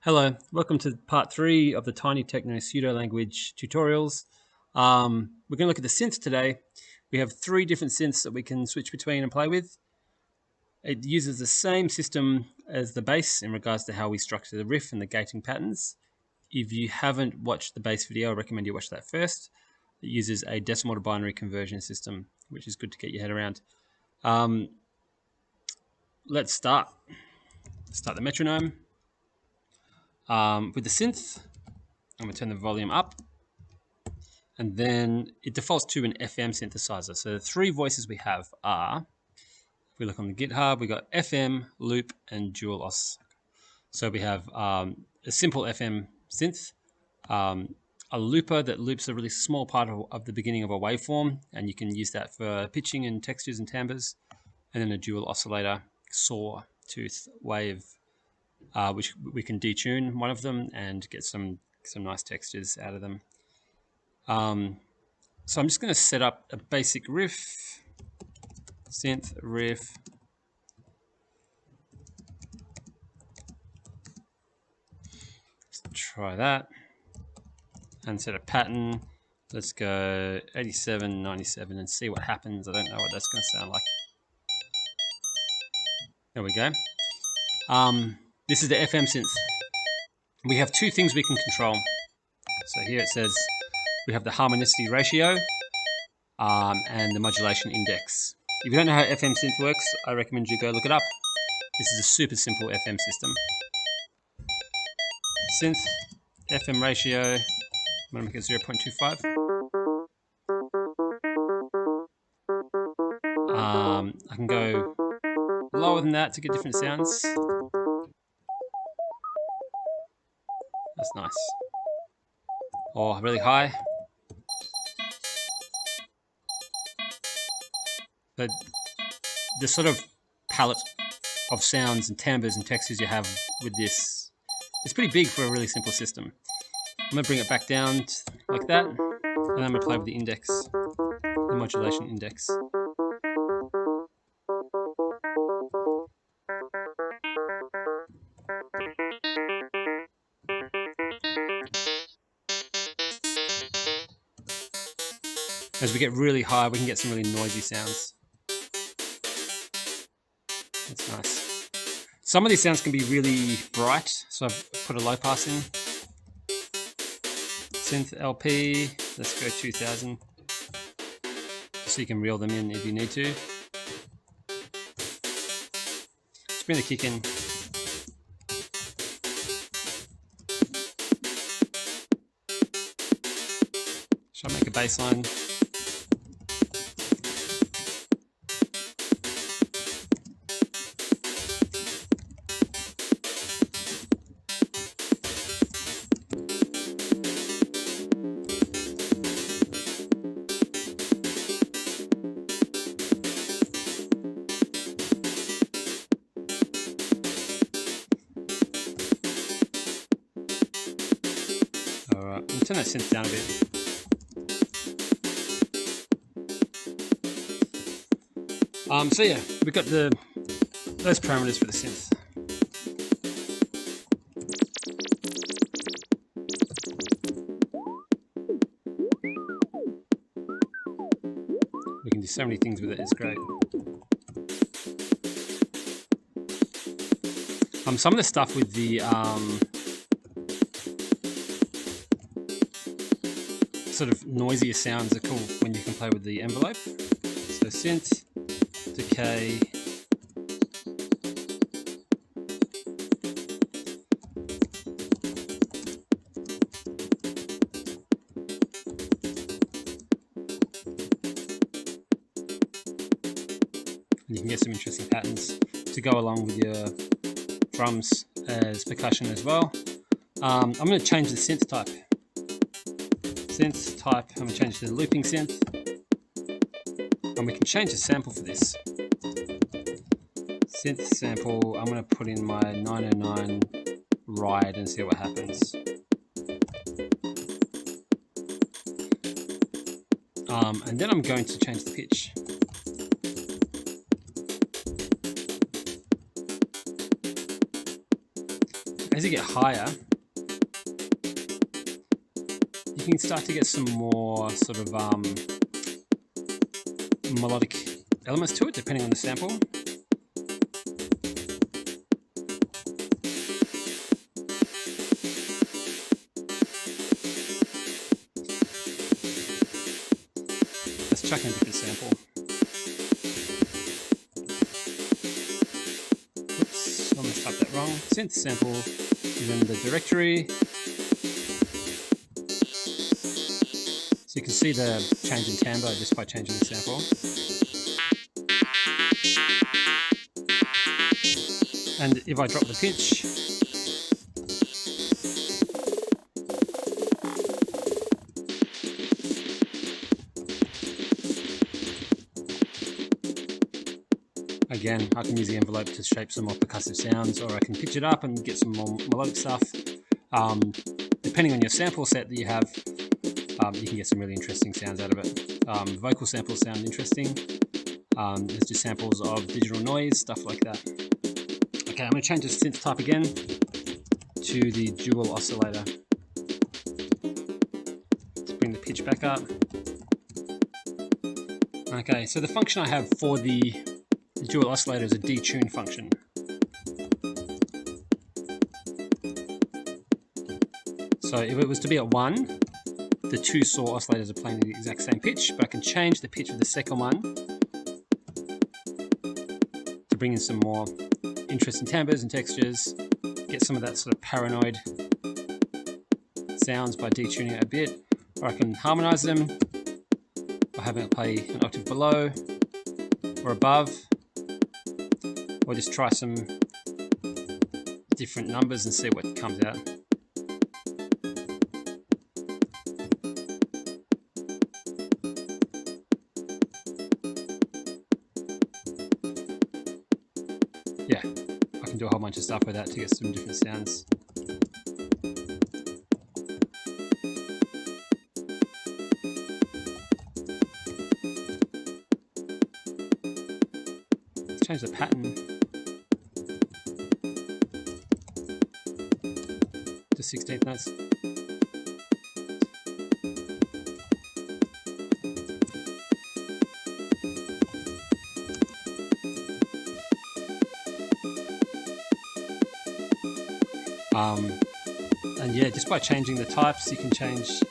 Hello, welcome to part 3 of the Tiny Techno Pseudo language tutorials. We're going to look at the synth today. We have 3 different synths that we can switch between and play with. It uses the same system as the bass in regards to how we structure the riff and the gating patterns. If you haven't watched the bass video, I recommend you watch that first. It uses a decimal to binary conversion system, which is good to get your head around. Let's start. Start the metronome. With the synth, I'm going to turn the volume up, and then it defaults to an FM synthesizer. So the 3 voices we have are, if we look on the GitHub, we got FM, loop, and dual os. So we have a simple FM synth, a looper that loops a really small part of the beginning of a waveform, and you can use that for pitching and textures and timbres, and then a dual oscillator sawtooth wave, which we can detune one of them and get some nice textures out of them. So I'm just going to set up a basic riff, synth riff. Let's try that and set a pattern. Let's go 87, 97 and see what happens. I don't know what that's going to sound like. There we go. This is the FM synth. We have 2 things we can control. So here it says we have the harmonicity ratio and the modulation index. If you don't know how FM synth works, I recommend you go look it up. This is a super simple FM system. Synth, FM ratio, I'm going to make it 0.25. I can go lower than that to get different sounds. That's nice. Or really high. But the sort of palette of sounds and timbres and textures you have with this is pretty big for a really simple system. I'm going to bring it back down like that, and I'm going to play with the index, the modulation index. As we get really high, we can get some really noisy sounds. That's nice. Some of these sounds can be really bright, so I've put a low pass in. Synth LP, let's go 2000. Just so you can reel them in if you need to. Let's bring the kick in. Shall I make a bass line? Alright, I'm turn that synth down a bit. So yeah, we've got those parameters for the synth. We can do so many things with it, it's great. Some of the stuff with the sort of noisier sounds are cool when you can play with the envelope. So synth, decay, and you can get some interesting patterns to go along with your drums as percussion as well. I'm going to change the synth type. Synth type, I'm going to change to the looping synth. And we can change the sample for this. Synth sample, I'm going to put in my 909 ride and see what happens. And then I'm going to change the pitch. as you get higher, you can start to get some more sort of melodic elements to it, depending on the sample. Let's chuck in a different sample. Oops, almost typed that wrong. Synth sample is in the directory. So you can see the change in timbre just by changing the sample. And if I drop the pitch, again, I can use the envelope to shape some more percussive sounds, or I can pitch it up and get some more melodic stuff. Depending on your sample set that you have, you can get some really interesting sounds out of it. Vocal samples sound interesting. There's just samples of digital noise, stuff like that. Okay, I'm going to change the synth type again to the dual oscillator. Let's bring the pitch back up. Okay, so the function I have for the dual oscillator is a detune function. So if it was to be at 1, the two saw oscillators are playing the exact same pitch, but I can change the pitch of the second one to bring in some more interesting timbres and textures, get some of that sort of paranoid sounds by detuning it a bit, or I can harmonize them by having it play an octave below or above, or just try some different numbers and see what comes out. Yeah, I can do a whole bunch of stuff with that to get some different sounds. Let's change the pattern to 16th notes. And yeah, just by changing the types, you can change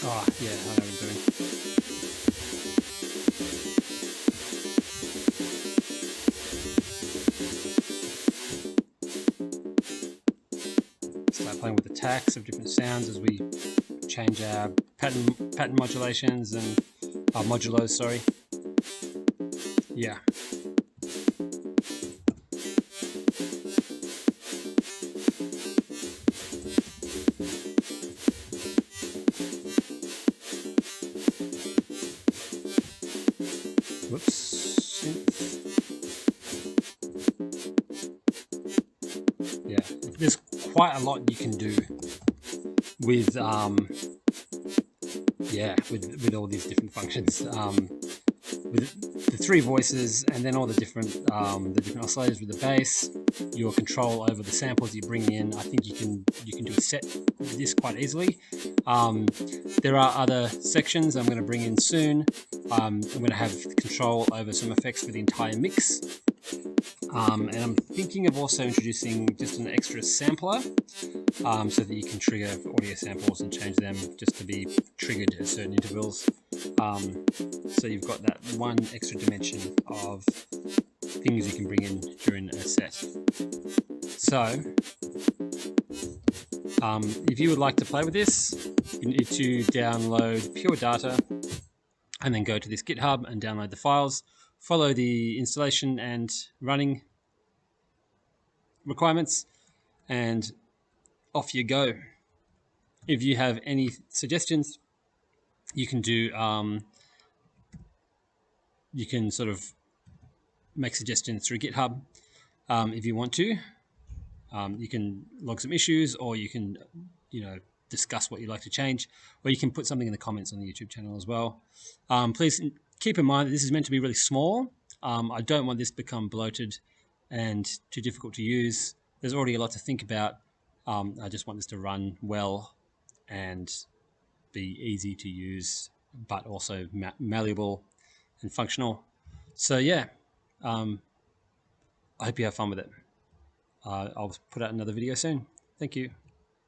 oh yeah, I know what I'm doing. Start playing with the tacks of different sounds as we change our pattern modulations and modulos, sorry. Yeah. Whoops. Yeah, there's quite a lot you can do with with all these different functions. With the three voices and then all the different oscillators with the bass, your control over the samples you bring in. I think you can do a set with this quite easily. There are other sections I'm going to bring in soon. I'm going to have control over some effects for the entire mix. And I'm thinking of also introducing just an extra sampler so that you can trigger audio samples and change them just to be triggered at certain intervals. So you've got that one extra dimension of things you can bring in during a set. So if you would like to play with this, you need to download pure data and then go to this GitHub and download the files. Follow the installation and running requirements, and off you go. If you have any suggestions, you can do you can sort of make suggestions through GitHub if you want to. You can log some issues, or you can, discuss what you'd like to change, or you can put something in the comments on the YouTube channel as well. Please keep in mind that this is meant to be really small. I don't want this to become bloated and too difficult to use. There's already a lot to think about. I just want this to run well and be easy to use, but also malleable and functional. So yeah, I hope you have fun with it. I'll put out another video soon. Thank you.